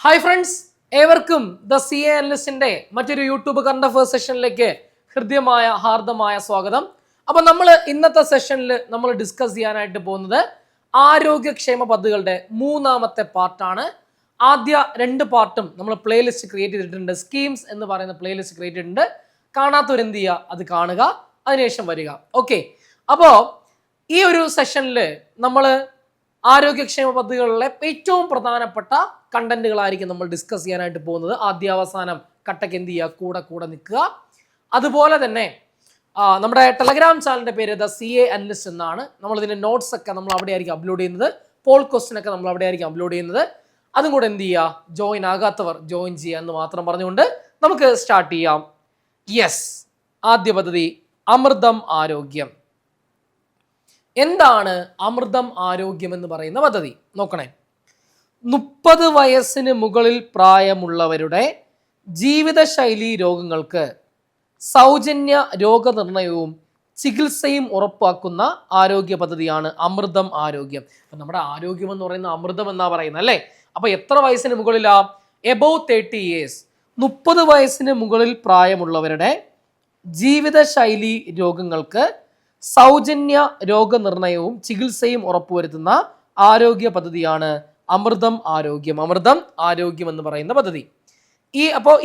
Hi friends, ഏവർക്കും the C A അനലിസ്റ്റിന്റെ മറ്റൊരു YouTube current affairs സെഷനിലേക്ക് ഹൃദ്യമായ ഹാർദമായ സ്വാഗതം. അപ്പൊ നമ്മൾ ഇന്നത്തെ സെഷനിൽ നമ്മൾ ഡിസ്കസ് ചെയ്യാനായിട്ട് പോകുന്നത് ആരോഗ്യക്ഷേമ പദ്ധതികളുടെ മൂന്നാമത്തെ പാർട്ടാണ്. ആദ്യ രണ്ട് പാർട്ടും നമ്മൾ പ്ലേലിസ്റ്റ് ക്രിയേറ്റ് ചെയ്തിട്ടുണ്ട്. സ്കീംസ് എന്ന് പറയുന്ന പ്ലേലിസ്റ്റ് ക്രിയേറ്റ് ചെയ്തിട്ടുണ്ട്. കാണാത്തവരെന്ത് ചെയ്യുക, അത് കാണുക, അതിനുശേഷം വരിക. ഓക്കെ, അപ്പോൾ ഈ ഒരു സെഷനിൽ നമ്മൾ ആരോഗ്യക്ഷേമ പദ്ധതികളിലെ ഏറ്റവും പ്രധാനപ്പെട്ട കണ്ടന്റുകളായിരിക്കും നമ്മൾ ഡിസ്കസ് ചെയ്യാനായിട്ട് പോകുന്നത്. ആദ്യാവസാനം കട്ടക്ക് എന്ത് ചെയ്യുക, കൂടെ നിൽക്കുക. അതുപോലെ തന്നെ നമ്മുടെ ടെലഗ്രാം ചാനലിന്റെ പേര് ദ സി എ അനലിസ്റ്റ് എന്നാണ്. നമ്മൾ ഇതിന്റെ നോട്ട്സ് ഒക്കെ നമ്മൾ അവിടെ ആയിരിക്കും അപ്ലോഡ് ചെയ്യുന്നത്. പോൾ ക്വസ്റ്റ്യൻ ഒക്കെ നമ്മൾ അവിടെ ആയിരിക്കും അപ്ലോഡ് ചെയ്യുന്നത്. അതും കൂടെ എന്ത് ചെയ്യുക, ജോയിൻ ആകാത്തവർ ജോയിൻ ചെയ്യുക എന്ന് മാത്രം പറഞ്ഞുകൊണ്ട് നമുക്ക് സ്റ്റാർട്ട് ചെയ്യാം. യെസ്, ആദ്യ പദ്ധതി അമൃതം ആരോഗ്യം. എന്താണ് അമൃതം ആരോഗ്യം എന്ന് പറയുന്ന പദ്ധതി? നോക്കണേ, 30 വയസ്സിന് മുകളിൽ പ്രായമുള്ളവരുടെ ജീവിതശൈലി രോഗങ്ങൾക്ക് സൗജന്യ രോഗനിർണയവും ചികിത്സയും ഉറപ്പാക്കുന്ന ആരോഗ്യ പദ്ധതിയാണ് അമൃതം ആരോഗ്യം. അപ്പൊ നമ്മുടെ ആരോഗ്യം എന്ന് പറയുന്ന അമൃതം എന്നാ പറയുന്നത് അല്ലേ? അപ്പൊ എത്ര വയസ്സിന് മുകളിലാ? Above 30 years. 30 വയസ്സിന് മുകളിൽ പ്രായമുള്ളവരുടെ ജീവിതശൈലി രോഗങ്ങൾക്ക് സൗജന്യ രോഗനിർണയവും ചികിത്സയും ഉറപ്പുവരുത്തുന്ന ആരോഗ്യ പദ്ധതിയാണ് അമൃതം ആരോഗ്യം. അമൃതം ആരോഗ്യം എന്ന് പറയുന്ന പദ്ധതി.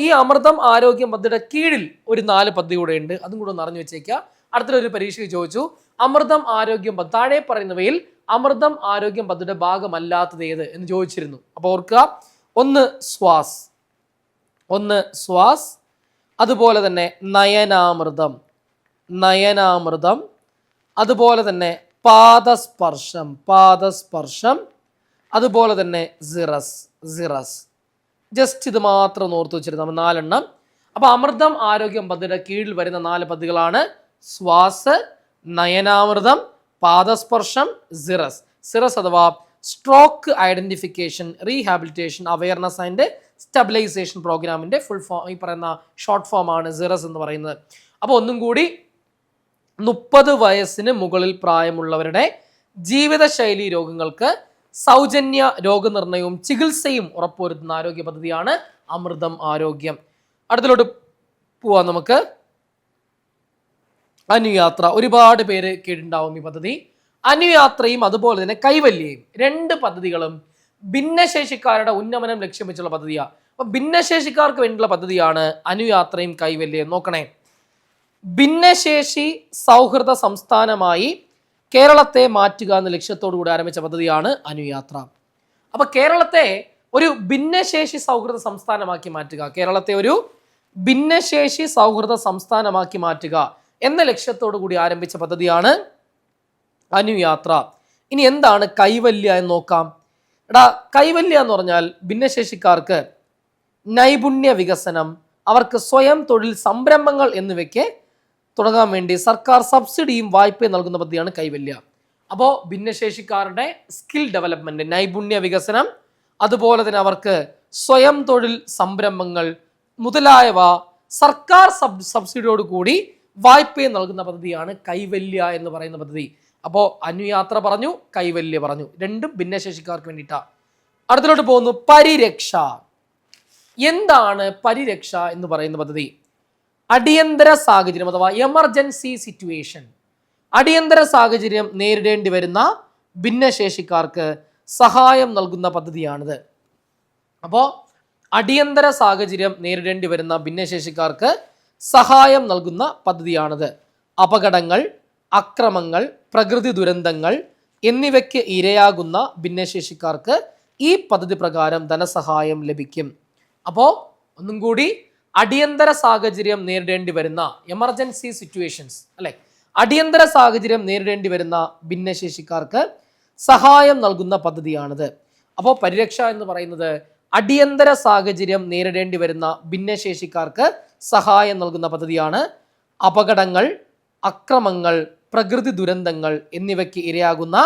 ഈ അമൃതം ആരോഗ്യം പദ്ധതിയുടെ കീഴിൽ ഒരു 4 പദ്ധതി കൂടെ ഉണ്ട്. അതും കൂടെ ഒന്ന് അറിഞ്ഞു വെച്ചേക്കുക. അടുത്തൊരു പരീക്ഷയ്ക്ക് ചോദിച്ചു, അമൃതം ആരോഗ്യം പദ്ധതി താഴെ പറയുന്നവയിൽ അമൃതം ആരോഗ്യം പദ്ധതിയുടെ ഭാഗമല്ലാത്തത് ഏത് എന്ന് ചോദിച്ചിരുന്നു. അപ്പോൾ ഓർക്കുക, ഒന്ന് ശ്വാസ്, അതുപോലെ തന്നെ നയനാമൃതം, അതുപോലെ തന്നെ പാദസ്പർശം, അതുപോലെ തന്നെ സിറസ്. ജസ്റ്റ് ഇത് മാത്രം ഓർത്ത് വെച്ചിരുന്നു, നമ്മൾ 4 എണ്ണം. അപ്പൊ അമൃതം ആരോഗ്യം പദ്ധതിയുടെ കീഴിൽ വരുന്ന 4 പദ്ധതികളാണ് ശ്വാസ്, നയനാമൃതം, പാദസ്പർശം, സിറസ് അഥവാ stroke identification, rehabilitation, awareness and stabilization പ്രോഗ്രാമിന്റെ ഫുൾ ഫോം, ഈ പറയുന്ന ഷോർട്ട് ഫോം ആണ് സിറസ് എന്ന് പറയുന്നത്. അപ്പോൾ ഒന്നും കൂടി, 30 വയസ്സിന് മുകളിൽ പ്രായമുള്ളവരുടെ ജീവിതശൈലി രോഗങ്ങൾക്ക് സൗജന്യ രോഗനിർണയവും ചികിത്സയും ഉറപ്പുവരുത്തുന്ന ആരോഗ്യ പദ്ധതിയാണ് അമൃതം ആരോഗ്യം. അടുത്തിലോട്ട് പോവാം നമുക്ക്. അനുയാത്ര, ഒരുപാട് പേര് കേട്ടിട്ടുണ്ടാവും ഈ പദ്ധതി. അനുയാത്രയും അതുപോലെ തന്നെ കൈവല്യയും, 2 പദ്ധതികളും ഭിന്നശേഷിക്കാരുടെ ഉന്നമനം ലക്ഷ്യം വെച്ചുള്ള പദ്ധതിയാണ്. അപ്പൊ ഭിന്നശേഷിക്കാർക്ക് വേണ്ടിയുള്ള പദ്ധതിയാണ് അനുയാത്രയും കൈവല്യയും. നോക്കണേ, ഭിന്നശേഷി സൗഹൃദ സംസ്ഥാനമായി കേരളത്തെ മാറ്റുക എന്ന ലക്ഷ്യത്തോടു കൂടി ആരംഭിച്ച പദ്ധതിയാണ് അനുയാത്ര. അപ്പൊ കേരളത്തെ ഒരു ഭിന്നശേഷി സൗഹൃദ സംസ്ഥാനമാക്കി മാറ്റുക, കേരളത്തെ ഒരു ഭിന്നശേഷി സൗഹൃദ സംസ്ഥാനമാക്കി മാറ്റുക എന്ന ലക്ഷ്യത്തോടു കൂടി ആരംഭിച്ച പദ്ധതിയാണ് അനുയാത്ര. ഇനി എന്താണ് കൈവല്യ എന്ന് നോക്കാം. കൈവല്യ എന്ന് പറഞ്ഞാൽ ഭിന്നശേഷിക്കാർക്ക് നൈപുണ്യ വികസനം, അവർക്ക് സ്വയം തൊഴിൽ സംരംഭങ്ങൾ എന്നിവയ്ക്ക് തുടങ്ങാൻ വേണ്ടി സർക്കാർ സബ്സിഡിയും വായ്പയും നൽകുന്ന പദ്ധതിയാണ് കൈവല്യ. അപ്പോൾ ഭിന്നശേഷിക്കാരുടെ സ്കിൽ ഡെവലപ്മെന്റ്, നൈപുണ്യ വികസനം, അതുപോലെ തന്നെ അവർക്ക് സ്വയം തൊഴിൽ സംരംഭങ്ങൾ മുതലായവ സർക്കാർ സബ്സിഡിയോട് കൂടി വായ്പയും നൽകുന്ന പദ്ധതിയാണ് കൈവല്യ എന്ന് പറയുന്ന പദ്ധതി. അപ്പോൾ അനുയാത്ര പറഞ്ഞു, കൈവല്യ പറഞ്ഞു, രണ്ടും ഭിന്നശേഷിക്കാർക്ക് വേണ്ടിയിട്ടാണ്. അടുത്തിലോട്ട് പോകുന്നു, പരിരക്ഷ. എന്താണ് പരിരക്ഷ എന്ന് പറയുന്ന പദ്ധതി? അടിയന്തര സാഹചര്യം അഥവാ എമർജൻസി സിറ്റുവേഷൻ, അടിയന്തര സാഹചര്യം നേരിടേണ്ടി വരുന്ന ഭിന്നശേഷിക്കാർക്ക് സഹായം നൽകുന്ന പദ്ധതിയാണിത്. അപ്പോൾ അടിയന്തര സാഹചര്യം നേരിടേണ്ടി വരുന്ന ഭിന്നശേഷിക്കാർക്ക് സഹായം നൽകുന്ന പദ്ധതിയാണിത്. അപകടങ്ങൾ, അക്രമങ്ങൾ, പ്രകൃതി ദുരന്തങ്ങൾ എന്നിവയ്ക്ക് ഇരയാകുന്ന ഭിന്നശേഷിക്കാർക്ക് ഈ പദ്ധതി പ്രകാരം ധനസഹായം ലഭിക്കും. അപ്പോൾ ഒന്നും കൂടി, അടിയന്തര സാഹചര്യം നേരിടേണ്ടി വരുന്ന എമർജൻസി സിറ്റുവേഷൻസ് അല്ലെ, അടിയന്തര സാഹചര്യം നേരിടേണ്ടി വരുന്ന ഭിന്നശേഷിക്കാർക്ക് സഹായം നൽകുന്ന പദ്ധതിയാണിത്. അപ്പോൾ പരിരക്ഷ എന്ന് പറയുന്നത് അടിയന്തര സാഹചര്യം നേരിടേണ്ടി വരുന്ന ഭിന്നശേഷിക്കാർക്ക് സഹായം നൽകുന്ന പദ്ധതിയാണ്. അപകടങ്ങൾ, അക്രമങ്ങൾ, പ്രകൃതി ദുരന്തങ്ങൾ എന്നിവയ്ക്ക് ഇരയാകുന്ന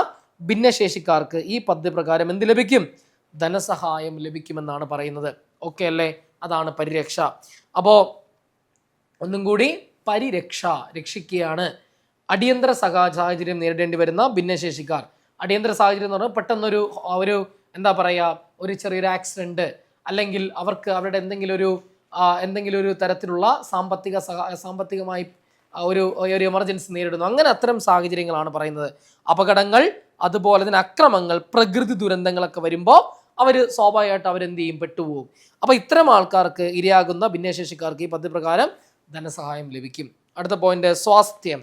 ഭിന്നശേഷിക്കാർക്ക് ഈ പദ്ധതി പ്രകാരം എന്ത് ലഭിക്കും? ധനസഹായം ലഭിക്കുമെന്നാണ് പറയുന്നത്. ഓക്കെ അല്ലേ? അതാണ് പരിരക്ഷ. അപ്പോൾ ഒന്നും കൂടി, പരിരക്ഷ, രക്ഷിക്കുകയാണ്. അടിയന്തര സാഹചര്യം നേരിടേണ്ടി വരുന്ന ഭിന്നശേഷിക്കാർ. അടിയന്തര സാഹചര്യം എന്ന് പറഞ്ഞാൽ പെട്ടെന്നൊരു എന്താ പറയുക, ഒരു ചെറിയൊരു ആക്സിഡന്റ് അല്ലെങ്കിൽ അവർക്ക് അവരുടെ എന്തെങ്കിലും ഒരു തരത്തിലുള്ള സാമ്പത്തികമായി ഒരു എമർജൻസി നേരിടുന്നു. അങ്ങനെ അത്തരം സാഹചര്യങ്ങളാണ് പറയുന്നത്. അപകടങ്ങൾ, അതുപോലെ തന്നെ അക്രമങ്ങൾ, പ്രകൃതി ദുരന്തങ്ങളൊക്കെ വരുമ്പോൾ അവർ സ്വാഭാവികമായിട്ട് അവരെന്ത് ചെയ്യും, പെട്ടുപോകും. അപ്പോൾ ഇത്തരം ആൾക്കാർക്ക് ഇരയാകുന്ന ഭിന്നശേഷിക്കാർക്ക് ഈ പദ്ധതി പ്രകാരം ധനസഹായം ലഭിക്കും. അടുത്ത പോയിന്റ്, സ്വാസ്ഥ്യം.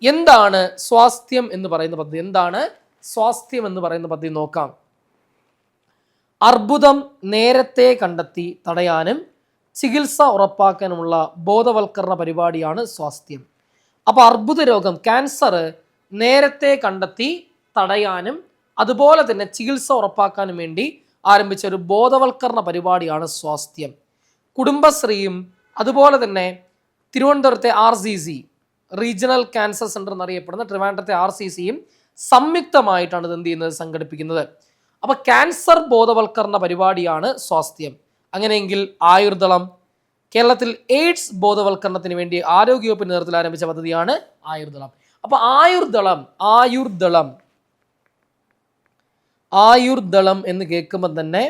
എന്താണ് സ്വാസ്ഥ്യം എന്ന് പറയുന്ന പദ്ധതി? എന്താണ് സ്വാസ്ഥ്യം എന്ന് പറയുന്ന പദ്ധതി നോക്കാം. അർബുദം നേരത്തെ കണ്ടെത്തി തടയാനും ചികിത്സ ഉറപ്പാക്കാനുമുള്ള ബോധവൽക്കരണ പരിപാടിയാണ് സ്വാസ്ഥ്യം. അപ്പോൾ അർബുദ രോഗം, ക്യാൻസർ നേരത്തെ കണ്ടെത്തി തടയാനും അതുപോലെ തന്നെ ചികിത്സ ഉറപ്പാക്കാനും വേണ്ടി ആരംഭിച്ച ഒരു ബോധവൽക്കരണ പരിപാടിയാണ് സ്വാസ്ഥ്യം. കുടുംബശ്രീയും അതുപോലെ തന്നെ തിരുവനന്തപുരത്തെ RCC റീജിയണൽ ക്യാൻസർ സെന്റർ എന്നറിയപ്പെടുന്ന ട്രിവാൻഡ്രത്തെ RCCയും സംയുക്തമായിട്ടാണ് ഇത് എന്ത് ചെയ്യുന്നത്, സംഘടിപ്പിക്കുന്നത്. അപ്പോൾ ക്യാൻസർ ബോധവൽക്കരണ പരിപാടിയാണ് സ്വാസ്ഥ്യം. അങ്ങനെയെങ്കിൽ ആയുർദളം, കേരളത്തിൽ എയ്ഡ്സ് ബോധവൽക്കരണത്തിന് വേണ്ടി ആരോഗ്യവകുപ്പിന്റെ നേതൃത്വത്തിൽ ആരംഭിച്ച പദ്ധതിയാണ് ആയുർദളം. അപ്പോൾ ആയുർദളം എന്ന് കേൾക്കുമ്പോൾ തന്നെ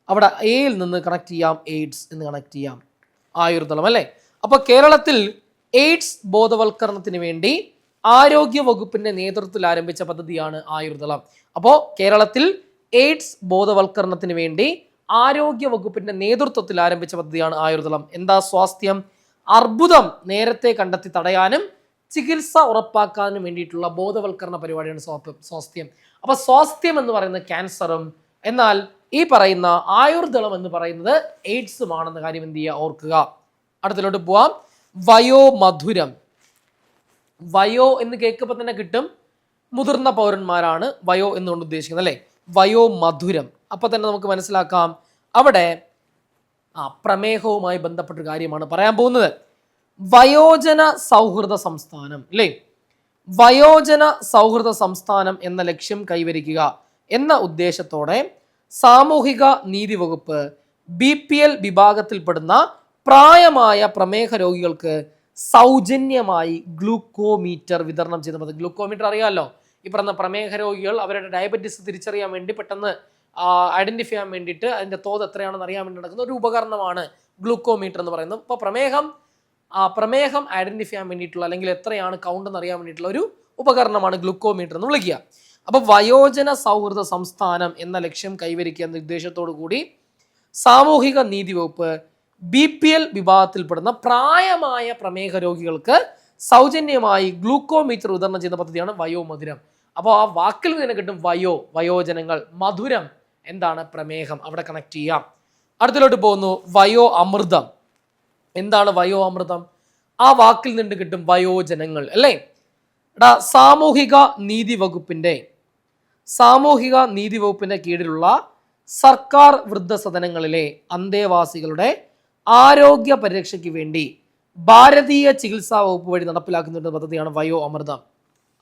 അവിടെ എയിൽ നിന്ന് കണക്ട് ചെയ്യാം, എയ്ഡ്സ് എന്ന് കണക്ട് ചെയ്യാം, ആയുർദളം അല്ലേ. അപ്പോൾ കേരളത്തിൽ എയ്ഡ്സ് ബോധവൽക്കരണത്തിന് വേണ്ടി ആരോഗ്യ വകുപ്പിന്റെ നേതൃത്വത്തിൽ ആരംഭിച്ച പദ്ധതിയാണ് ആയുർദളം. അപ്പോൾ കേരളത്തിൽ എയ്ഡ്സ് ബോധവൽക്കരണത്തിന് വേണ്ടി ആരോഗ്യ വകുപ്പിന്റെ നേതൃത്വത്തിൽ ആരംഭിച്ച പദ്ധതിയാണ് ആയുർദളം. എന്താ സ്വാസ്ഥ്യം? അർബുദം നേരത്തെ കണ്ടെത്തി തടയാനും ചികിത്സ ഉറപ്പാക്കാനും വേണ്ടിയിട്ടുള്ള ബോധവൽക്കരണ പരിപാടിയാണ് സ്വാസ്ഥ്യം. അപ്പൊ സ്വാസ്ഥ്യം എന്ന് പറയുന്നത് ക്യാൻസറും, എന്നാൽ ഈ പറയുന്ന ആയുർദളം എന്ന് പറയുന്നത് എയ്ഡ്സുമാണെന്ന കാര്യം എന്ത് ചെയ്യുക, ഓർക്കുക. അടുത്തിലോട്ട് പോവാം. വയോമധുരം. വയോ എന്ന് കേൾക്കുമ്പോൾ തന്നെ കിട്ടും, മുതിർന്ന പൗരന്മാരാണ് വയോ എന്നുകൊണ്ട് ഉദ്ദേശിക്കുന്നത് അല്ലേ. വയോമധുരം, അപ്പൊ തന്നെ നമുക്ക് മനസ്സിലാക്കാം അവിടെ പ്രമേഹവുമായി ബന്ധപ്പെട്ട കാര്യമാണ് പറയാൻ പോകുന്നത്. വയോജന സൗഹൃദ സംസ്ഥാനം അല്ലേ. വയോജന സൗഹൃദ സംസ്ഥാനം എന്ന ലക്ഷ്യം കൈവരിക്കുക എന്ന ഉദ്ദേശത്തോടെ സാമൂഹിക നീതി വകുപ്പ് BPL വിഭാഗത്തിൽപ്പെടുന്ന പ്രായമായ പ്രമേഹ രോഗികൾക്ക് സൗജന്യമായി ഗ്ലൂക്കോമീറ്റർ വിതരണം ചെയ്യുന്നത്. ഗ്ലൂക്കോമീറ്റർ അറിയാമല്ലോ, ഈ പറഞ്ഞ പ്രമേഹ രോഗികൾ അവരുടെ ഡയബറ്റീസ് തിരിച്ചറിയാൻ വേണ്ടി, പെട്ടെന്ന് ഐഡന്റിഫൈ ചെയ്യാൻ വേണ്ടിയിട്ട് അതിൻ്റെ തോത് എത്രയാണെന്ന് അറിയാൻ വേണ്ടി നടക്കുന്ന ഒരു ഉപകരണമാണ് ഗ്ലൂക്കോമീറ്റർ എന്ന് പറയുന്നത്. ഇപ്പോൾ പ്രമേഹം ഐഡന്റിഫൈ ചെയ്യാൻ വേണ്ടിയിട്ടുള്ള, അല്ലെങ്കിൽ എത്രയാണ് കൗണ്ട് എന്ന് അറിയാൻ വേണ്ടിയിട്ടുള്ള ഒരു ഉപകരണമാണ് ഗ്ലൂക്കോമീറ്റർ എന്ന് വിളിക്കുക. അപ്പോൾ വയോജന സൗഹൃദ സംസ്ഥാനം എന്ന ലക്ഷ്യം കൈവരിക്കുക എന്ന ഉദ്ദേശത്തോടു കൂടി സാമൂഹിക നീതി വകുപ്പ് BPL വിഭാഗത്തിൽപ്പെടുന്ന പ്രായമായ പ്രമേഹ രോഗികൾക്ക് സൗജന്യമായി ഗ്ലൂക്കോമീറ്റർ വിതരണം ചെയ്യുന്ന പദ്ധതിയാണ് വയോമധുരം. അപ്പോൾ ആ വാക്കിൽ നിന്ന് കിട്ടും വയോജനങ്ങൾ, മധുരം എന്താണ്, പ്രമേഹം, അവിടെ കണക്ട് ചെയ്യാം. അടുത്തിലോട്ട് പോകുന്നു, വയോ അമൃതം. എന്താണ് വയോ അമൃതം? ആ വാക്കിൽ നിന്ന് കിട്ടും വയോജനങ്ങൾ അല്ലേ. സാമൂഹിക നീതി വകുപ്പിന്റെ കീഴിലുള്ള സർക്കാർ വൃദ്ധസദനങ്ങളിലെ അന്തേവാസികളുടെ ആരോഗ്യ പരിരക്ഷയ്ക്ക് വേണ്ടി ഭാരതീയ ചികിത്സാ വകുപ്പ് വഴി നടപ്പിലാക്കുന്ന പദ്ധതിയാണ് വയോ അമൃതം.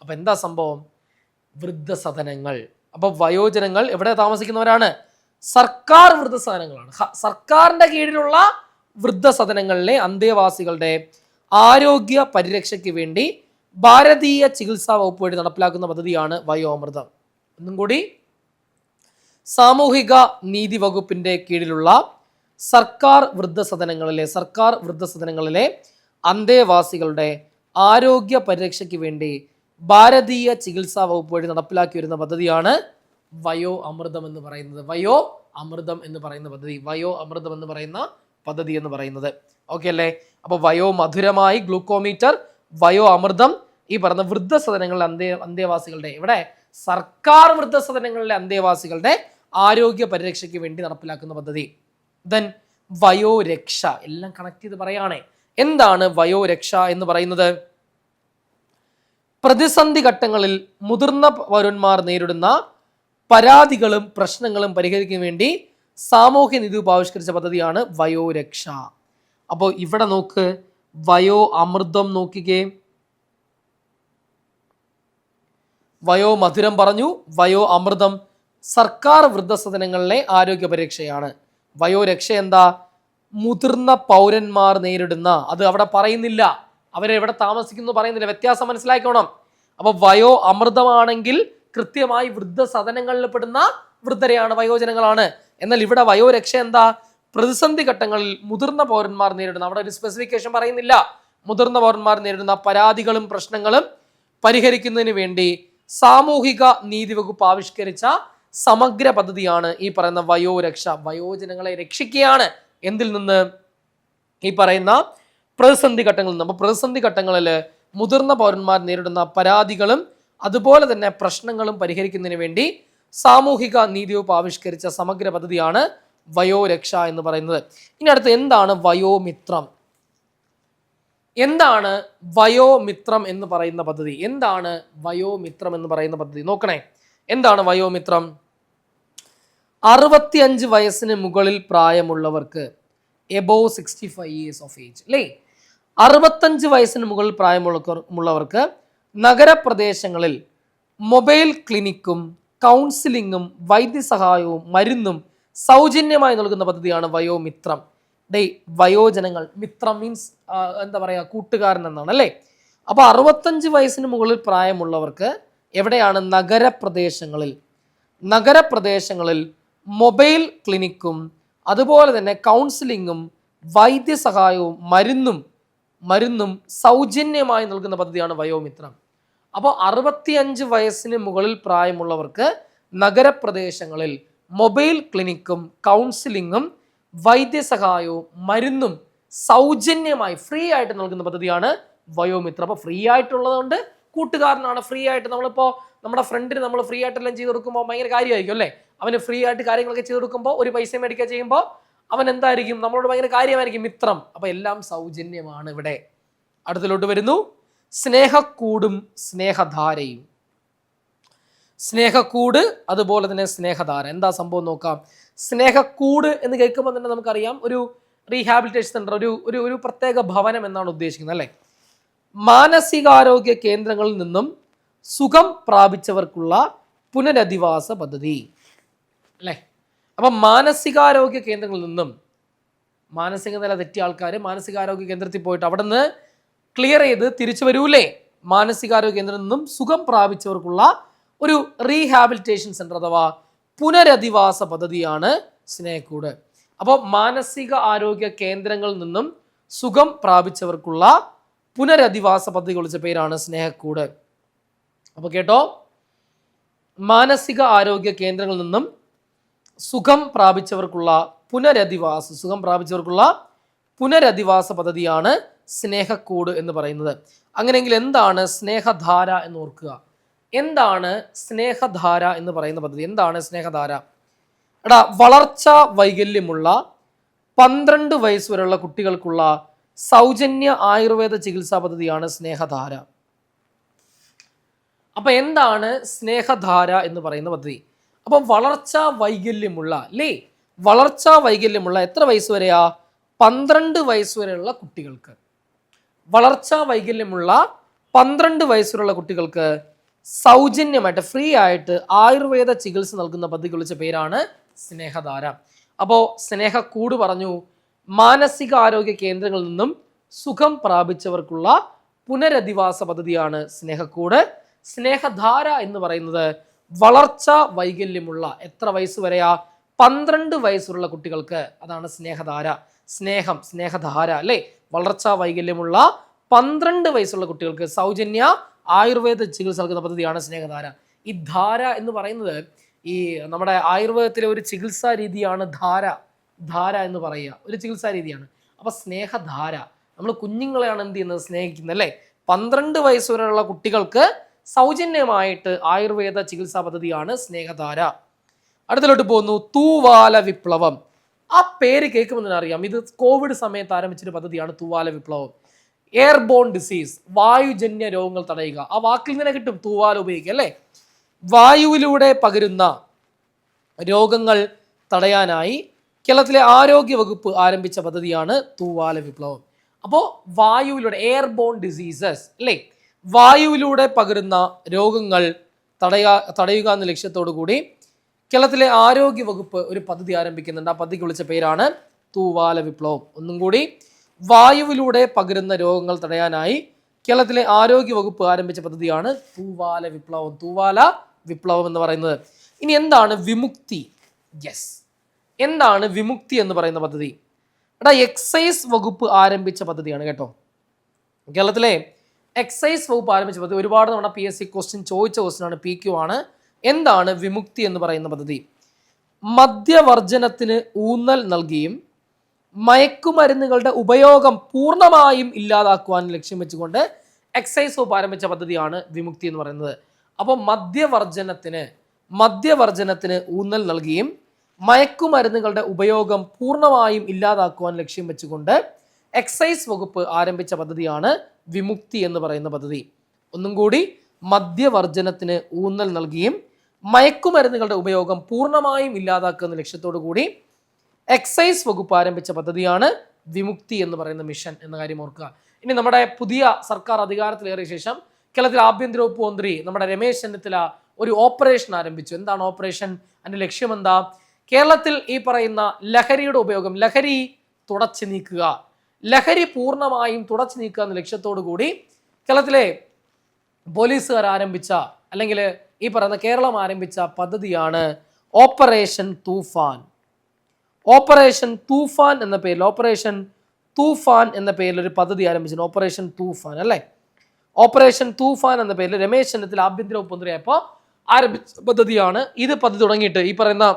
അപ്പൊ എന്താ സംഭവം? വൃദ്ധസദനങ്ങൾ. അപ്പൊ വയോജനങ്ങൾ എവിടെ താമസിക്കുന്നവരാണ്? സർക്കാർ വൃദ്ധസദനങ്ങളാണ്. സർക്കാരിന്റെ കീഴിലുള്ള വൃദ്ധസദനങ്ങളിലെ അന്തേവാസികളുടെ ആരോഗ്യ പരിരക്ഷയ്ക്ക് വേണ്ടി ഭാരതീയ ചികിത്സാ വകുപ്പ് വഴി നടപ്പിലാക്കുന്ന പദ്ധതിയാണ് വയോ അമൃതം. ഒന്നും കൂടി, സാമൂഹിക നീതി വകുപ്പിന്റെ കീഴിലുള്ള സർക്കാർ വൃദ്ധസദനങ്ങളിലെ അന്തേവാസികളുടെ ആരോഗ്യ പരിരക്ഷയ്ക്ക് വേണ്ടി ഭാരതീയ ചികിത്സാ വകുപ്പ് വഴി നടപ്പിലാക്കി വരുന്ന പദ്ധതിയാണ് വയോ അമൃതം എന്ന് പറയുന്നത്. വയോ അമൃതം എന്ന് പറയുന്ന പദ്ധതി എന്ന് പറയുന്നത്. ഓക്കെ അല്ലേ? അപ്പൊ വയോ മധുരമായി ഗ്ലൂക്കോമീറ്റർ, വയോ അമൃതം ഈ പറഞ്ഞ വൃദ്ധസദനങ്ങളിലെ അന്തേവാസികളുടെ, ഇവിടെ സർക്കാർ വൃദ്ധസദനങ്ങളിലെ അന്തേവാസികളുടെ ആരോഗ്യ പരിരക്ഷയ്ക്ക് വേണ്ടി നടപ്പിലാക്കുന്ന പദ്ധതി. ദെൻ വയോരക്ഷ, എല്ലാം കണക്ട് ചെയ്ത് പറയുകയാണേ. എന്താണ് വയോരക്ഷ എന്ന് പറയുന്നത്? പ്രതിസന്ധി ഘട്ടങ്ങളിൽ മുതിർന്ന പൗരന്മാർ നേരിടുന്ന പരാതികളും പ്രശ്നങ്ങളും പരിഹരിക്കാൻ വേണ്ടി സാമൂഹ്യ നീതി വകുപ്പ് ആവിഷ്കരിച്ച പദ്ധതിയാണ് വയോരക്ഷ. അപ്പോൾ ഇവിടെ നോക്ക്, വയോ അമൃതം നോക്കിക്കേ, വയോ മധുരം പറഞ്ഞു, വയോ അമൃതം സർക്കാർ വൃദ്ധസദനങ്ങളിലെ ആരോഗ്യ പരിരക്ഷയാണ്. വയോരക്ഷ എന്താ? മുതിർന്ന പൗരന്മാർ നേരിടുന്ന, അത് അവിടെ പറയുന്നില്ല, അവരെവിടെ താമസിക്കുന്നു പറയുന്നില്ല, വ്യത്യാസം മനസ്സിലാക്കണം. അപ്പൊ വയോ അമൃതമാണെങ്കിൽ കൃത്യമായി വൃദ്ധസദനങ്ങളിൽ പെടുന്ന വൃദ്ധരെയാണ്, വയോജനങ്ങളാണ്. എന്നാൽ ഇവിടെ വയോരക്ഷ എന്താ? പ്രതിസന്ധി ഘട്ടങ്ങളിൽ മുതിർന്ന പൗരന്മാർ നേരിടുന്ന, അവിടെ ഒരു സ്പെസിഫിക്കേഷൻ പറയുന്നില്ല, മുതിർന്ന പൗരന്മാർ നേരിടുന്ന പരാതികളും പ്രശ്നങ്ങളും പരിഹരിക്കുന്നതിന് വേണ്ടി സാമൂഹിക നീതി വകുപ്പ് ആവിഷ്കരിച്ച സമഗ്ര പദ്ധതിയാണ് ഈ പറയുന്ന വയോരക്ഷ. വയോജനങ്ങളെ രക്ഷിക്കുകയാണ് എന്തിൽ നിന്ന്? ഈ പറയുന്ന പ്രതിസന്ധി ഘട്ടങ്ങളിൽ നിന്ന്. അപ്പോൾ പ്രതിസന്ധി ഘട്ടങ്ങളിൽ മുതിർന്ന പൗരന്മാർ നേരിടുന്ന പരാതികളും അതുപോലെ തന്നെ പ്രശ്നങ്ങളും പരിഹരിക്കുന്നതിന് വേണ്ടി സാമൂഹിക നീതി വകുപ്പ് ആവിഷ്കരിച്ച സമഗ്ര പദ്ധതിയാണ് വയോരക്ഷ എന്ന് പറയുന്നത്. ഇനി അടുത്ത് എന്താണ് വയോമിത്രം? എന്താണ് വയോമിത്രം എന്ന് പറയുന്ന പദ്ധതി? എന്താണ് വയോമിത്രം എന്ന് പറയുന്ന പദ്ധതി? നോക്കണേ, എന്താണ് വയോമിത്രം? 65 വയസ്സിന് മുകളിൽ പ്രായമുള്ളവർക്ക്, എബോവ് 65 ഇയേഴ്സ് ഓഫ് ഏജ് അല്ലേ, 65 വയസ്സിന് മുകളിൽ പ്രായമുള്ളവർക്ക് നഗരപ്രദേശങ്ങളിൽ മൊബൈൽ ക്ലിനിക്കും കൗൺസിലിങ്ങും വൈദ്യസഹായവും മരുന്നും സൗജന്യമായി നൽകുന്ന പദ്ധതിയാണ് വയോമിത്രം. വയോജനങ്ങൾ, മിത്രം മീൻസ് എന്താ പറയുക, കൂട്ടുകാരൻ എന്നാണ് അല്ലേ. അപ്പോൾ 65 വയസ്സിന് മുകളിൽ പ്രായമുള്ളവർക്ക് എവിടെയാണ്? നഗരപ്രദേശങ്ങളിൽ മൊബൈൽ ക്ലിനിക്കും അതുപോലെ തന്നെ കൗൺസിലിങ്ങും വൈദ്യസഹായവും മരുന്നും സൗജന്യമായി നൽകുന്ന പദ്ധതിയാണ് വയോമിത്രം. അപ്പോൾ 65 വയസ്സിന് മുകളിൽ പ്രായമുള്ളവർക്ക് നഗരപ്രദേശങ്ങളിൽ മൊബൈൽ ക്ലിനിക്കും കൗൺസിലിങ്ങും വൈദ്യസഹായവും മരുന്നും സൗജന്യമായി ഫ്രീ ആയിട്ട് നൽകുന്ന പദ്ധതിയാണ് വയോമിത്രം. അപ്പോൾ ഫ്രീ ആയിട്ടുള്ളതുകൊണ്ട് കൂട്ടുകാരനാണ്. ഫ്രീ ആയിട്ട് നമ്മളിപ്പോൾ നമ്മുടെ ഫ്രണ്ടിന് നമ്മൾ ഫ്രീ ആയിട്ടെല്ലാം ചെയ്ത് കൊടുക്കുമ്പോൾ ഭയങ്കര കാര്യമായിരിക്കും അല്ലേ. അവന് ഫ്രീ ആയിട്ട് കാര്യങ്ങളൊക്കെ ചെയ്ത് കൊടുക്കുമ്പോൾ ഒരു പൈസ മേടിക്കുക ചെയ്യുമ്പോൾ അവൻ എന്തായിരിക്കും? നമ്മളോട് ഭയങ്കര കാര്യമായിരിക്കും, മിത്രം. അപ്പോൾ എല്ലാം സൗജന്യമാണ് ഇവിടെ. അടുത്തിലോട്ട് വരുന്നു, സ്നേഹക്കൂടും സ്നേഹധാരയും. സ്നേഹക്കൂട് അതുപോലെ തന്നെ സ്നേഹധാര. എന്താ സംഭവം നോക്കാം. സ്നേഹക്കൂട് എന്ന് കേൾക്കുമ്പോൾ തന്നെ നമുക്കറിയാം ഒരു റീഹാബിലിറ്റേഷൻ സെന്റർ, ഒരു പ്രത്യേക ഭവനം എന്നാണ് ഉദ്ദേശിക്കുന്നത് അല്ലേ. മാനസികാരോഗ്യ കേന്ദ്രങ്ങളിൽ നിന്നും സുഖം പ്രാപിച്ചവർക്കുള്ള പുനരധിവാസ പദ്ധതി അല്ലേ. അപ്പം മാനസികാരോഗ്യ കേന്ദ്രങ്ങളിൽ നിന്നും, മാനസിക നില തെറ്റിയ ആൾക്കാർ മാനസികാരോഗ്യ കേന്ദ്രത്തിൽ പോയിട്ട് അവിടെ നിന്ന് ക്ലിയർ ചെയ്ത് തിരിച്ചു വരൂലേ, മാനസികാരോഗ്യ കേന്ദ്രത്തിൽ നിന്നും സുഖം പ്രാപിച്ചവർക്കുള്ള ഒരു റീഹാബിലിറ്റേഷൻ സെന്റർ അഥവാ പുനരധിവാസ പദ്ധതിയാണ് സ്നേഹക്കൂട്. അപ്പോൾ മാനസിക ആരോഗ്യ കേന്ദ്രങ്ങളിൽ നിന്നും സുഖം പ്രാപിച്ചവർക്കുള്ള പുനരധിവാസ പദ്ധതി വിളിച്ച പേരാണ് സ്നേഹക്കൂട്. അപ്പോൾ കേട്ടോ, മാനസിക ആരോഗ്യ കേന്ദ്രങ്ങളിൽ നിന്നും സുഖം പ്രാപിച്ചവർക്കുള്ള പുനരധിവാസ പദ്ധതിയാണ് സ്നേഹക്കൂട് എന്ന് പറയുന്നത്. അങ്ങനെയെങ്കിൽ എന്താണ് സ്നേഹധാര എന്ന് ഓർക്കുക. എന്താണ് സ്നേഹധാര എന്ന് പറയുന്ന പദ്ധതി? എന്താണ് സ്നേഹധാര? വളർച്ചാ വൈകല്യമുള്ള 12 വയസ്സ് വരെയുള്ള കുട്ടികൾക്കുള്ള സൗജന്യ ആയുർവേദ ചികിത്സാ പദ്ധതിയാണ് സ്നേഹധാര. അപ്പൊ എന്താണ് സ്നേഹധാര എന്ന് പറയുന്ന പദ്ധതി? അപ്പൊ വളർച്ചാ വൈകല്യമുള്ള എത്ര വയസ്സ് വരെയാ? 12 വയസ്സ് വരെയുള്ള കുട്ടികൾക്ക്. വളർച്ചാ വൈകല്യമുള്ള 12 വയസ്സ് വരെയുള്ള കുട്ടികൾക്ക് സൗജന്യമായിട്ട് ഫ്രീ ആയിട്ട് ആയുർവേദ ചികിത്സ നൽകുന്ന പദ്ധതി വിളിച്ച പേരാണ് സ്നേഹധാര. അപ്പോൾ സ്നേഹക്കൂട് പറഞ്ഞു, മാനസികാരോഗ്യ കേന്ദ്രങ്ങളിൽ നിന്നും സുഖം പ്രാപിച്ചവർക്കുള്ള പുനരധിവാസ പദ്ധതിയാണ് സ്നേഹക്കൂട്. സ്നേഹധാര എന്ന് പറയുന്നത് വളർച്ചാ വൈകല്യമുള്ള എത്ര വയസ്സ് വരെയാ? 12 വയസ്സുള്ള കുട്ടികൾക്ക്, അതാണ് സ്നേഹധാര. സ്നേഹധാര അല്ലേ. വളർച്ചാ വൈകല്യമുള്ള 12 വയസ്സുള്ള കുട്ടികൾക്ക് സൗജന്യ ആയുർവേദ ചികിത്സ നൽകുന്ന പദ്ധതിയാണ് സ്നേഹധാര. ഈ ധാര എന്ന് പറയുന്നത് ഈ നമ്മുടെ ആയുർവേദത്തിലെ ഒരു ചികിത്സാ രീതിയാണ് ധാര എന്ന് പറയുക, ഒരു ചികിത്സാ രീതിയാണ്. അപ്പൊ സ്നേഹധാര, നമ്മൾ കുഞ്ഞുങ്ങളെയാണ് എന്ത് ചെയ്യുന്നത്? സ്നേഹിക്കുന്നത് അല്ലേ. 12 വയസ്സ് വരെയുള്ള കുട്ടികൾക്ക് സൗജന്യമായിട്ട് ആയുർവേദ ചികിത്സാ പദ്ധതിയാണ് സ്നേഹധാര. അടുത്തിലോട്ട് പോകുന്നു, തൂവാല വിപ്ലവം. ആ പേര് കേൾക്കുമ്പോൾ തന്നെ അറിയാം, ഇത് കോവിഡ് സമയത്ത് ആരംഭിച്ചൊരു പദ്ധതിയാണ് തൂവാല വിപ്ലവം. എയർബോൺ ഡിസീസ്, വായുജന്യ രോഗങ്ങൾ തടയുക. ആ വാക്കിൽ നിന്ന് കിട്ടും തൂവാല ഉപയോഗിക്കുക അല്ലേ. വായുവിലൂടെ പകരുന്ന രോഗങ്ങൾ തടയാനായി കേരളത്തിലെ ആരോഗ്യ വകുപ്പ് ആരംഭിച്ച പദ്ധതിയാണ് തൂവാല വിപ്ലവം. അപ്പോൾ വായുവിലൂടെ, എയർബോൺ ഡിസീസസ് അല്ലേ, വായുവിലൂടെ പകരുന്ന രോഗങ്ങൾ തടയുക എന്ന ലക്ഷ്യത്തോടു കൂടി കേരളത്തിലെ ആരോഗ്യ വകുപ്പ് ഒരു പദ്ധതി ആരംഭിക്കുന്നുണ്ട്. ആ പദ്ധതിക്ക് വിളിച്ച പേരാണ് തൂവാല വിപ്ലവം. ഒന്നും കൂടി, വായുവിലൂടെ പകരുന്ന രോഗങ്ങൾ തടയാനായി കേരളത്തിലെ ആരോഗ്യ വകുപ്പ് ആരംഭിച്ച പദ്ധതിയാണ് തൂവാല വിപ്ലവം എന്ന് പറയുന്നത്. ഇനി എന്താണ് വിമുക്തി? എന്താണ് വിമുക്തി എന്ന് പറയുന്ന പദ്ധതി? എടാ, എക്സൈസ് വകുപ്പ് ആരംഭിച്ച പദ്ധതിയാണ് കേട്ടോ. കേരളത്തിലെ എക്സൈസ് വകുപ്പ് ആരംഭിച്ച പദ്ധതി ഒരുപാട് തവണ PSC ക്വസ്റ്റ്യൻ ചോദിച്ച ക്വസ്റ്റ്യനാണ്, PQ ആണ്. എന്താണ് വിമുക്തി എന്ന് പറയുന്ന പദ്ധതി? മദ്യവർജനത്തിന് ഊന്നൽ നൽകിയും മയക്കുമരുന്നുകളുടെ ഉപയോഗം പൂർണ്ണമായും ഇല്ലാതാക്കുവാൻ ലക്ഷ്യം വെച്ചുകൊണ്ട് എക്സൈസ് വകുപ്പ് ആരംഭിച്ച പദ്ധതിയാണ് വിമുക്തി എന്ന് പറയുന്നത്. അപ്പോൾ മദ്യവർജനത്തിന് ഊന്നൽ നൽകിയും മയക്കുമരുന്നുകളുടെ ഉപയോഗം പൂർണ്ണമായും ഇല്ലാതാക്കുവാൻ ലക്ഷ്യം വെച്ചുകൊണ്ട് എക്സൈസ് വകുപ്പ് ആരംഭിച്ച പദ്ധതിയാണ് വിമുക്തി എന്ന് പറയുന്ന പദ്ധതി. ഒന്നും കൂടി, മദ്യവർജനത്തിന് ഊന്നൽ നൽകിയും മയക്കുമരുന്നുകളുടെ ഉപയോഗം പൂർണ്ണമായും ഇല്ലാതാക്കുന്ന ലക്ഷ്യത്തോടു കൂടി എക്സൈസ് വകുപ്പ് ആരംഭിച്ച പദ്ധതിയാണ് വിമുക്തി എന്ന് പറയുന്ന മിഷൻ എന്ന കാര്യം ഓർക്കുക. ഇനി നമ്മുടെ പുതിയ സർക്കാർ അധികാരത്തിലേറിയ ശേഷം കേരളത്തിലെ ആഭ്യന്തര വകുപ്പ് മന്ത്രി നമ്മുടെ രമേശ് ചെന്നിത്തല ഒരു ഓപ്പറേഷൻ ആരംഭിച്ചു. എന്താണ് ഓപ്പറേഷൻ? അതിന്റെ ലക്ഷ്യം എന്താ? കേരളത്തിൽ ഈ പറയുന്ന ലഹരിയുടെ ഉപയോഗം, ലഹരി തുടച്ചു നീക്കുക, ലഹരി പൂർണ്ണമായും തുടച്ചു നീക്കുക എന്ന ലക്ഷ്യത്തോടു കൂടി കേരളത്തിലെ പോലീസുകാർ ആരംഭിച്ച, അല്ലെങ്കിൽ ഈ പറയുന്ന കേരളം ആരംഭിച്ച പദ്ധതിയാണ് ഓപ്പറേഷൻ തൂഫാൻ. ഓപ്പറേഷൻ തൂഫാൻ എന്ന പേരിൽ ഒരു പദ്ധതി ആരംഭിച്ചു. ഓപ്പറേഷൻ തൂഫാൻ അല്ലേ? ഓപ്പറേഷൻ തൂഫാൻ എന്ന പേരിൽ രമേശ് ചെന്നിത്തല ആഭ്യന്തര വകുപ്പ് മന്ത്രിയായപ്പോൾ ആരംഭിച്ച പദ്ധതിയാണ് ഇത്. പദ്ധതി തുടങ്ങിയിട്ട് ഈ പറയുന്ന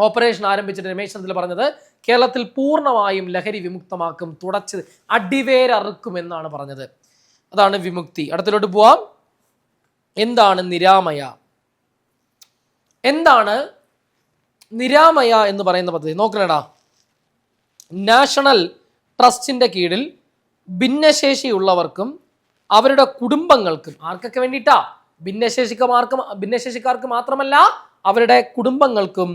ഓപ്പറേഷൻ ആരംഭിച്ചിട്ട് രമേശ് ചെന്നിത്തല പറഞ്ഞത് കേരളത്തിൽ പൂർണ്ണമായും ലഹരി വിമുക്തമാക്കും, തുടച്ച് അടിവേരറുക്കും എന്നാണ് പറഞ്ഞത്. അതാണ് വിമുക്തി. അടുത്തിലോട്ട് പോവാം. എന്താണ് നിരാമയ? എന്താണ് നിരാമയ എന്ന് പറയുന്ന പദ്ധതി? നോക്കണേടാ, നാഷണൽ ട്രസ്റ്റിന്റെ കീഴിൽ ഭിന്നശേഷിയുള്ളവർക്കും അവരുടെ കുടുംബങ്ങൾക്കും, ആർക്കൊക്കെ വേണ്ടിയിട്ടാ? ഭിന്നശേഷിക്കാർക്ക് മാത്രമല്ല, അവരുടെ കുടുംബങ്ങൾക്കും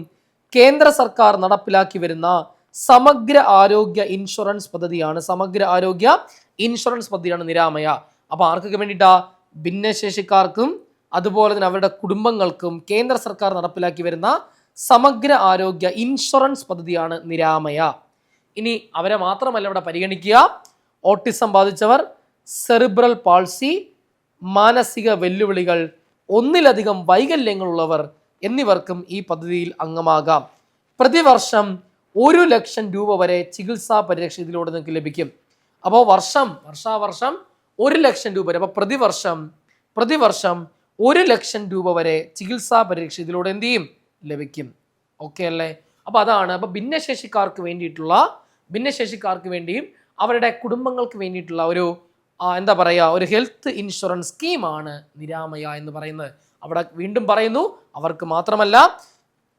കേന്ദ്ര സർക്കാർ നടപ്പിലാക്കി വരുന്ന സമഗ്ര ആരോഗ്യ ഇൻഷുറൻസ് പദ്ധതിയാണ്. സമഗ്ര ആരോഗ്യ ഇൻഷുറൻസ് പദ്ധതിയാണ് നിരാമയ. അപ്പൊ ആർക്കൊക്കെ വേണ്ടിയിട്ടാ? ഭിന്നശേഷിക്കാർക്കും അതുപോലെ തന്നെ അവരുടെ കുടുംബങ്ങൾക്കും കേന്ദ്ര സർക്കാർ നടപ്പിലാക്കി വരുന്ന സമഗ്ര ആരോഗ്യ ഇൻഷുറൻസ് പദ്ധതിയാണ് നിരാമയ. ഇനി അവരെ മാത്രമല്ല ഇവിടെ പരിഗണിക്കുക, ഓട്ടിസം ബാധിച്ചവർ, സെറിബ്രൽ പാൾസി, മാനസിക വെല്ലുവിളികൾ, ഒന്നിലധികം വൈകല്യങ്ങളുള്ളവർ എന്നിവർക്കും ഈ പദ്ധതിയിൽ അംഗമാകാം. പ്രതിവർഷം 1 ലക്ഷം രൂപ വരെ ചികിത്സാ പരിരക്ഷ ഇതിലൂടെ നിങ്ങൾക്ക് ലഭിക്കും. അപ്പോൾ വർഷാവർഷം 1 ലക്ഷം രൂപ വരെ, അപ്പോൾ പ്രതിവർഷം 1 ലക്ഷം രൂപ വരെ ചികിത്സാ പരിരക്ഷ ഇതിലൂടെ എന്ത് ചെയ്യും? ലഭിക്കും. ഓക്കെ അല്ലേ? അപ്പോൾ അതാണ്. അപ്പോൾ ഭിന്നശേഷിക്കാർക്ക് വേണ്ടിയും അവരുടെ കുടുംബങ്ങൾക്ക് വേണ്ടിയിട്ടുള്ള ഒരു എന്താ പറയുക, ഒരു ഹെൽത്ത് ഇൻഷുറൻസ് സ്കീമാണ് നിരാമയ എന്ന് പറയുന്നത്. അവിടെ വീണ്ടും പറയുന്നു, അവർക്ക് മാത്രമല്ല,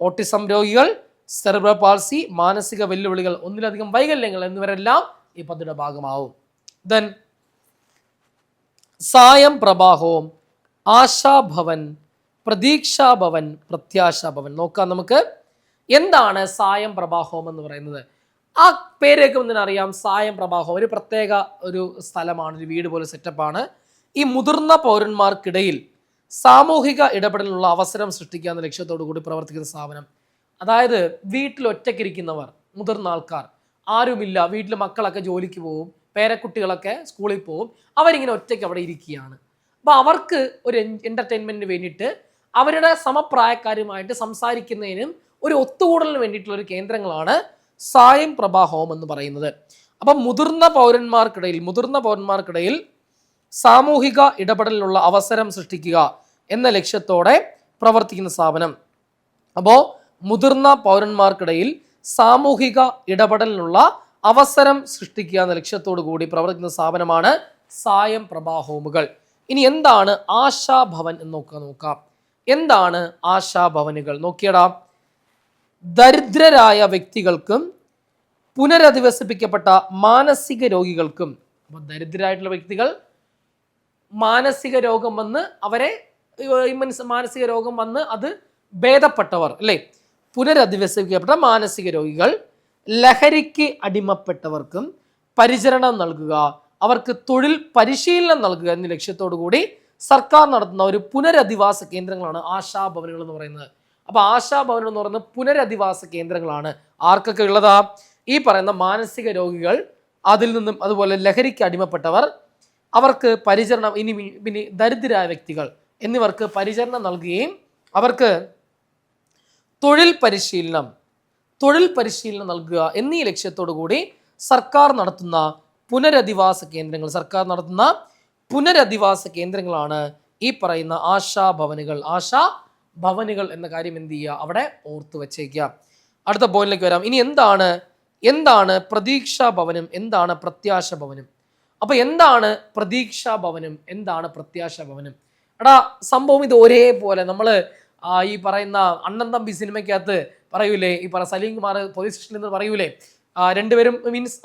ഓട്ടിസം രോഗികൾ, സെറിബ്രൽ പാൾസി, മാനസിക വെല്ലുവിളികൾ, ഒന്നിലധികം വൈകല്യങ്ങൾ എന്നിവരെല്ലാം ഈ പദ്ധതിയുടെ ഭാഗമാവും. ദെൻ സായം പ്രഭാഹോം, ആശാഭവൻ, പ്രതീക്ഷാഭവൻ, പ്രത്യാശാഭവൻ. നോക്കാം നമുക്ക്. എന്താണ് സായം പ്രഭാഹോം എന്ന് പറയുന്നത്? ആ പേരൊക്കെ അറിയാം. സായം പ്രഭാഹോം ഒരു പ്രത്യേക ഒരു സ്ഥലമാണ്, ഒരു വീട് പോലെ സെറ്റപ്പാണ്. ഈ മുതിർന്ന പൗരന്മാർക്കിടയിൽ സാമൂഹിക ഇടപെടലിനുള്ള അവസരം സൃഷ്ടിക്കുക എന്ന ലക്ഷ്യത്തോടു കൂടി പ്രവർത്തിക്കുന്ന സ്ഥാപനം. അതായത് വീട്ടിൽ ഒറ്റയ്ക്കിരിക്കുന്നവർ, മുതിർന്ന ആൾക്കാർ, ആരുമില്ല, വീട്ടിൽ മക്കളൊക്കെ ജോലിക്ക് പോവും, പേരക്കുട്ടികളൊക്കെ സ്കൂളിൽ പോവും, അവരിങ്ങനെ ഒറ്റയ്ക്ക് അവിടെ ഇരിക്കുകയാണ്. അപ്പോൾ അവർക്ക് ഒരു എൻ്റർടൈൻമെൻറ്റിന് വേണ്ടിയിട്ട് അവരുടെ സമപ്രായക്കാരുമായിട്ട് സംസാരിക്കുന്നതിനും ഒരു ഒത്തുകൂടലിന് വേണ്ടിയിട്ടുള്ള ഒരു കേന്ദ്രങ്ങളാണ് സായം പ്രഭാ ഹോം എന്ന് പറയുന്നത്. അപ്പം മുതിർന്ന പൗരന്മാർക്കിടയിൽ സാമൂഹിക ഇടപെടലിനുള്ള അവസരം സൃഷ്ടിക്കുക എന്ന ലക്ഷ്യത്തോടെ പ്രവർത്തിക്കുന്ന സ്ഥാപനം. അപ്പോൾ മുതിർന്ന പൗരന്മാർക്കിടയിൽ സാമൂഹിക ഇടപെടലിനുള്ള അവസരം സൃഷ്ടിക്കുക എന്ന ലക്ഷ്യത്തോടു കൂടി പ്രവർത്തിക്കുന്ന സ്ഥാപനമാണ് സായം പ്രഭാ ഹോമുകൾ. ഇനി എന്താണ് ആശാഭവൻ എന്ന് നോക്കാം. എന്താണ് ആശാഭവനുകൾ? നോക്കിയടാ, ദരിദ്രരായ വ്യക്തികൾക്കും പുനരധിവസിപ്പിക്കപ്പെട്ട മാനസിക രോഗികൾക്കും, അപ്പോൾ ദരിദ്രരായിട്ടുള്ള വ്യക്തികൾ മാനസിക രോഗം വന്ന് അത് ഭേദപ്പെട്ടവർ അല്ലേ, പുനരധിവസിപ്പിക്കപ്പെട്ട മാനസിക രോഗികൾ, ലഹരിക്ക് അടിമപ്പെട്ടവർക്കും പരിചരണം നൽകുക, അവർക്ക് തൊഴിൽ പരിശീലനം നൽകുക എന്ന ലക്ഷ്യത്തോടു കൂടി സർക്കാർ നടത്തുന്ന ഒരു പുനരധിവാസ കേന്ദ്രങ്ങളാണ് ആശാഭവനുകൾ എന്ന് പറയുന്നത്. അപ്പോൾ ആശാഭവനുകൾ എന്ന് പറയുന്നത് പുനരധിവാസ കേന്ദ്രങ്ങളാണ്. ആർക്കൊക്കെ ഉള്ളതാ? ഈ പറയുന്ന മാനസിക രോഗികൾ, അതിൽ നിന്നും അതുപോലെ ലഹരിക്ക് അടിമപ്പെട്ടവർ, അവർക്ക് പരിചരണം, ഇനി ദരിദ്രരായ വ്യക്തികൾ എന്നിവർക്ക് പരിചരണം നൽകുകയും അവർക്ക് തൊഴിൽ പരിശീലനം നൽകുക എന്നീ ലക്ഷ്യത്തോടു കൂടി സർക്കാർ നടത്തുന്ന പുനരധിവാസ കേന്ദ്രങ്ങളാണ് ഈ പറയുന്ന ആശാഭവനുകൾ എന്ന കാര്യം എന്ത് ചെയ്യുക, അവിടെ ഓർത്തു വെച്ചേക്കുക. അടുത്ത പോയിന്റിലേക്ക് വരാം. ഇനി എന്താണ് പ്രതീക്ഷാ ഭവനം, എന്താണ് പ്രത്യാശ ഭവനം? അപ്പൊ എന്താണ് പ്രതീക്ഷാ ഭവനം, എന്താണ് പ്രത്യാശ ഭവനം? എടാ സംഭവം ഇത് ഒരേപോലെ നമ്മള് ഈ പറയുന്ന അണ്ണൻ തമ്പി സിനിമയ്ക്കകത്ത് പറയൂലേ, ഈ സലീം കുമാർ പോലീസ് സ്റ്റേഷനിൽ നിന്ന് പറയൂലേ, രണ്ടുപേരും മീൻസ്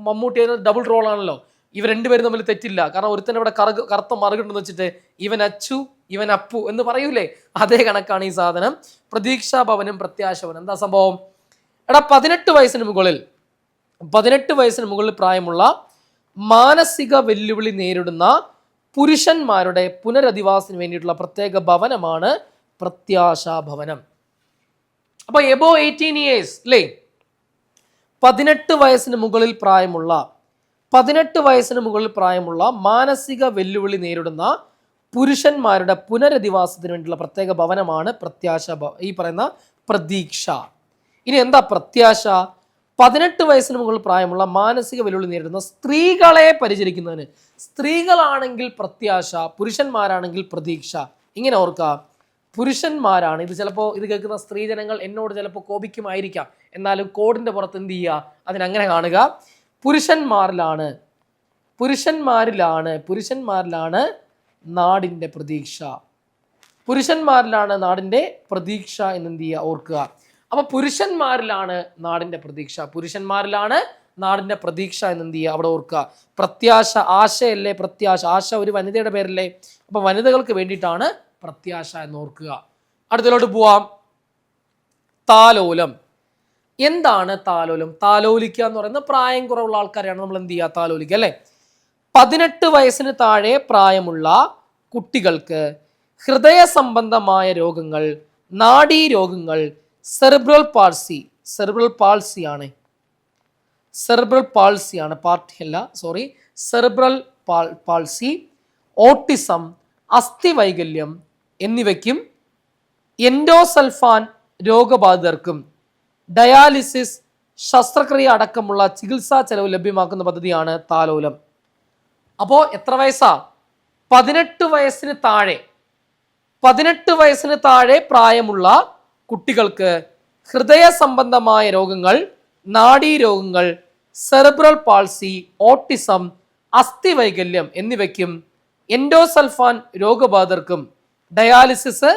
മമ്മൂട്ടി ഡബിൾ റോൾ ആണല്ലോ, ഇവർ രണ്ടുപേരും തമ്മിൽ തെറ്റില്ല, കാരണം ഒരുത്തന്നെ ഇവിടെ കറുത്ത മറുകുണ്ടെന്ന് വെച്ചിട്ട് ഇവൻ അച്ചു ഇവൻ അപ്പു എന്ന് പറയൂലേ, അതേ കണക്കാണ് ഈ സാധനം. പ്രതീക്ഷാ ഭവനും പ്രത്യാശ ഭവനം. എന്താ സംഭവം? എടാ 18 വയസ്സിന് മുകളിൽ പ്രായമുള്ള മാനസിക വെല്ലുവിളി നേരിടുന്ന പുരുഷന്മാരുടെ പുനരധിവാസത്തിന് വേണ്ടിയിട്ടുള്ള പ്രത്യേക ഭവനമാണ് പ്രത്യാശാ ഭവനം. അപ്പൊ എബോ 18 ഇയേഴ്സ് അല്ലേ, 18 വയസ്സിന് മുകളിൽ പ്രായമുള്ള മാനസിക വെല്ലുവിളി നേരിടുന്ന പുരുഷന്മാരുടെ പുനരധിവാസത്തിന് വേണ്ടിയുള്ള പ്രത്യേക ഭവനമാണ് ഈ പറയുന്ന പ്രതീക്ഷ. ഇനി എന്താ പ്രത്യാശ? 18 വയസ്സിന് മുകളിൽ പ്രായമുള്ള മാനസിക വെല്ലുവിളി നേരിടുന്ന സ്ത്രീകളെ പരിചരിക്കുന്നതിന്, സ്ത്രീകളാണെങ്കിൽ പ്രത്യാശ, പുരുഷന്മാരാണെങ്കിൽ പ്രതീക്ഷ. ഇങ്ങനെ ഓർക്കുക, പുരുഷന്മാരാണ് ഇത്. ചിലപ്പോൾ ഇത് കേൾക്കുന്ന സ്ത്രീജനങ്ങൾ എന്നോട് ചിലപ്പോൾ കോപിക്കുമായിരിക്കാം, എന്നാലും കോഡിന്റെ പുറത്ത് എന്ത് ചെയ്യുക, അതിനങ്ങനെ കാണുക. പുരുഷന്മാരിലാണ് നാടിന്റെ പ്രതീക്ഷ. എന്നെന്ത് ചെയ്യുക, ഓർക്കുക. അപ്പൊ പുരുഷന്മാരിലാണ് നാടിന്റെ പ്രതീക്ഷ എന്നെന്ത് ചെയ്യുക, അവിടെ ഓർക്കുക. പ്രത്യാശ ആശയല്ലേ, ആശ ഒരു വനിതയുടെ പേരല്ലേ, അപ്പൊ വനിതകൾക്ക് വേണ്ടിയിട്ടാണ് പ്രത്യാശ എന്ന് ഓർക്കുക. അടുത്തതിലോട്ട് പോവാം. താലോലം. എന്താണ് താലോലം? താലോലിക്കുക എന്ന് പറയുന്നത് പ്രായം കുറവുള്ള ആൾക്കാരെയാണ് നമ്മൾ എന്ത് ചെയ്യുക, താലോലിക്കുക അല്ലെ. 18 വയസ്സിന് താഴെ പ്രായമുള്ള കുട്ടികൾക്ക് ഹൃദയ സംബന്ധമായ രോഗങ്ങൾ, നാഡീരോഗങ്ങൾ, സെറിബ്രൽ പാൾസി, ഓട്ടിസം, അസ്ഥിവൈകല്യം എന്നിവയ്ക്കും എൻഡോസൾഫാൻ രോഗബാധിതർക്കും ഡയാലിസിസ്, ശസ്ത്രക്രിയ അടക്കമുള്ള ചികിത്സാ ചെലവ് ലഭ്യമാക്കുന്ന പദ്ധതിയാണ് താലോലം. അപ്പോ എത്ര വയസ്സാ? 18 വയസ്സിന് താഴെ പ്രായമുള്ള കുട്ടികൾക്ക് ഹൃദയ സംബന്ധമായ രോഗങ്ങൾ, നാഡീരോഗങ്ങൾ, സെറിബ്രൽ പാൾസി, ഓട്ടിസം, അസ്ഥിവൈകല്യം എന്നിവയ്ക്കും എൻഡോസൾഫാൻ രോഗബാധിതർക്കും ഡയാലിസിസ്,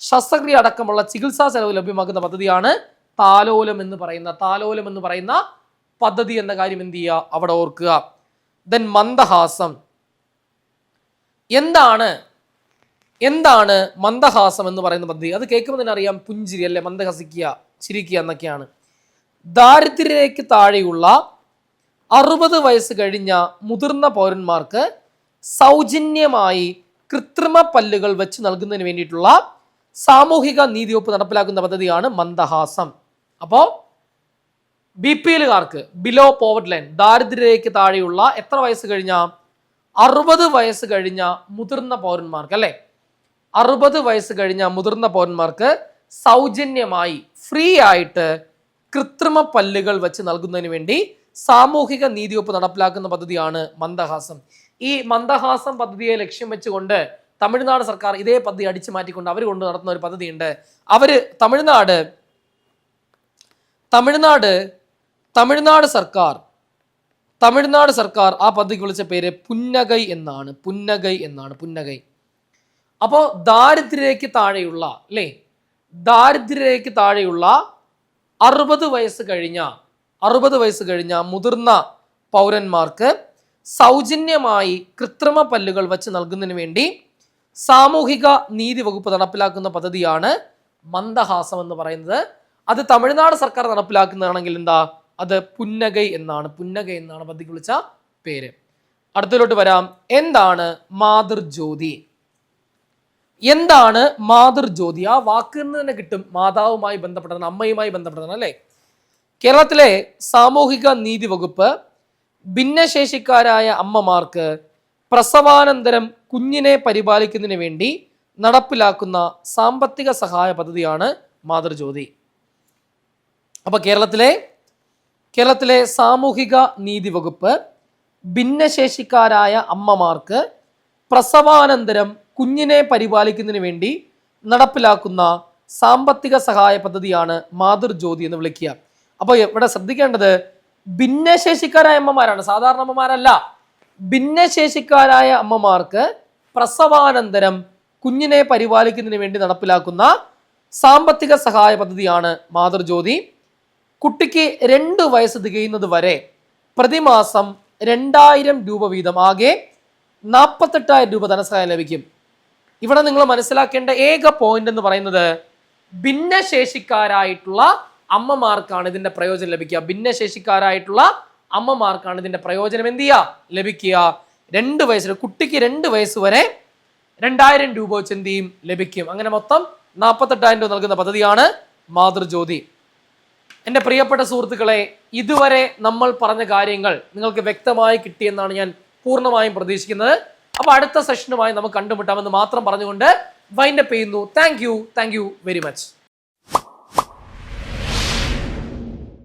ശസ്ത്രക്രിയ അടക്കമുള്ള ചികിത്സാ ചെലവ് ലഭ്യമാക്കുന്ന പദ്ധതിയാണ് താലോലം എന്ന് പറയുന്ന പദ്ധതി എന്ന കാര്യം എന്ത് ചെയ്യുക, അവിടെ ഓർക്കുക. ദെൻ മന്ദഹാസം. എന്താണ് മന്ദഹാസം എന്ന് പറയുന്ന പദ്ധതി? അത് കേൾക്കുമ്പോൾ തന്നെ അറിയാം, പുഞ്ചിരി അല്ലെ, മന്ദഹസിക്കുക, ചിരിക്കുക എന്നൊക്കെയാണ്. ദാരിദ്ര്യരേഖയ്ക്ക് താഴെയുള്ള 60 വയസ്സ് കഴിഞ്ഞ മുതിർന്ന പൗരന്മാർക്ക് സൗജന്യമായി കൃത്രിമ പല്ലുകൾ വെച്ച് നൽകുന്നതിന് വേണ്ടിയിട്ടുള്ള സാമൂഹിക നീതി വകുപ്പ് നടപ്പിലാക്കുന്ന പദ്ധതിയാണ് മന്ദഹാസം. അപ്പോൾ BPLകാർക്ക്, ബിലോ പോവർട്ടി ലൈൻ, ദാരിദ്ര്യരേഖയ്ക്ക് താഴെയുള്ള എത്ര വയസ്സ് കഴിഞ്ഞ? 60 വയസ്സ് കഴിഞ്ഞ മുതിർന്ന പൗരന്മാർക്ക് അല്ലെ, 60 വയസ്സ് കഴിഞ്ഞ മുതിർന്ന പൗരന്മാർക്ക് സൗജന്യമായി ഫ്രീ ആയിട്ട് കൃത്രിമ പല്ലുകൾ വെച്ച് നൽകുന്നതിന് വേണ്ടി സാമൂഹിക നീതി വകുപ്പ് നടപ്പിലാക്കുന്ന പദ്ധതിയാണ് മന്ദഹാസം. ഈ മന്ദഹാസം പദ്ധതിയെ ലക്ഷ്യം വെച്ചുകൊണ്ട് തമിഴ്നാട് സർക്കാർ ഇതേ പദ്ധതി അടിച്ചു മാറ്റിക്കൊണ്ട് അവർ കൊണ്ട് നടത്തുന്ന ഒരു പദ്ധതിയുണ്ട്. അവര് തമിഴ്നാട് സർക്കാർ ആ പദ്ധതിക്ക് വിളിച്ച പേര് പുന്നഗൈ എന്നാണ്. അപ്പോൾ ദാരിദ്ര്യരേഖയ്ക്ക് താഴെയുള്ള 60 വയസ്സ് കഴിഞ്ഞ മുതിർന്ന പൗരന്മാർക്ക് സൗജന്യമായി കൃത്രിമ പല്ലുകൾ വെച്ച് നൽകുന്നതിന് വേണ്ടി സാമൂഹിക നീതി വകുപ്പ് നടപ്പിലാക്കുന്ന പദ്ധതിയാണ് മന്ദഹാസം എന്ന് പറയുന്നത്. അത് തമിഴ്നാട് സർക്കാർ നടപ്പിലാക്കുന്നതാണെങ്കിൽ എന്താ, അത് പുന്നഗൈ എന്നാണ് പദ്ധതിക്ക് വിളിച്ച പേര്. അടുത്തതിലോട്ട് വരാം. എന്താണ് മാതൃജ്യോതി? ആ വാക്കിൽ നിന്ന് തന്നെ കിട്ടും, മാതാവുമായി ബന്ധപ്പെട്ടതാണ്, അമ്മയുമായി ബന്ധപ്പെട്ടതാണ് അല്ലെ. കേരളത്തിലെ സാമൂഹിക നീതി വകുപ്പ് ഭിന്നശേഷിക്കാരായ അമ്മമാർക്ക് പ്രസവാനന്തരം കുഞ്ഞിനെ പരിപാലിക്കുന്നതിന് വേണ്ടി നടപ്പിലാക്കുന്ന സാമ്പത്തിക സഹായ പദ്ധതിയാണ് മാതൃജ്യോതി. അപ്പോൾ കേരളത്തിലെ സാമൂഹിക നീതി വകുപ്പ് ഭിന്നശേഷിക്കാരായ അമ്മമാർക്ക് പ്രസവാനന്തരം കുഞ്ഞിനെ പരിപാലിക്കുന്നതിന് വേണ്ടി നടപ്പിലാക്കുന്ന സാമ്പത്തിക സഹായ പദ്ധതിയാണ് മാതൃജ്യോതി എന്ന് വിളിക്കുക. അപ്പോൾ ഇവിടെ ശ്രദ്ധിക്കേണ്ടത് ഭിന്നശേഷിക്കാരായ അമ്മമാരാണ്, സാധാരണ അമ്മമാരല്ല. ഭിന്നശേഷിക്കാരായ അമ്മമാർക്ക് പ്രസവാനന്തരം കുഞ്ഞിനെ പരിപാലിക്കുന്നതിന് വേണ്ടി നടപ്പിലാക്കുന്ന സാമ്പത്തിക സഹായ പദ്ധതിയാണ് മാതൃജ്യോതി. കുട്ടിക്ക് 2 വയസ്സ് തികയുന്നത് വരെ പ്രതിമാസം 2000 രൂപ വീതം ആകെ 48,000 രൂപ ധനസഹായം ലഭിക്കും. ഇവിടെ നിങ്ങൾ മനസ്സിലാക്കേണ്ട ഏക പോയിന്റ് എന്ന് പറയുന്നത് ഭിന്നശേഷിക്കാരായിട്ടുള്ള അമ്മമാർക്കാണ് ഇതിന്റെ പ്രയോജനം ലഭിക്കുക. ഭിന്നശേഷിക്കാരായിട്ടുള്ള അമ്മമാർക്കാണ് ഇതിന്റെ പ്രയോജനം എന്ത് ചെയ്യുക ലഭിക്കുക. 2 വയസ്സിൽ കുട്ടിക്ക് 2 വയസ്സ് വരെ 2000 രൂപ വെച്ച് എന്ത് ചെയ്യും ലഭിക്കും. അങ്ങനെ മൊത്തം 48,000 രൂപ നൽകുന്ന പദ്ധതിയാണ് മാതൃജ്യോതി. എൻ്റെ പ്രിയപ്പെട്ട സുഹൃത്തുക്കളെ, ഇതുവരെ നമ്മൾ പറഞ്ഞ കാര്യങ്ങൾ നിങ്ങൾക്ക് വ്യക്തമായി കിട്ടിയെന്നാണ് ഞാൻ പൂർണ്ണമായും പ്രതീക്ഷിക്കുന്നത്. അപ്പോൾ അടുത്ത സെഷനുമായി നമുക്ക് കണ്ടുമുട്ടാമെന്ന് മാത്രം പറഞ്ഞുകൊണ്ട് വൈൻഡപ്പ് ചെയ്യുന്നു. Thank you very much.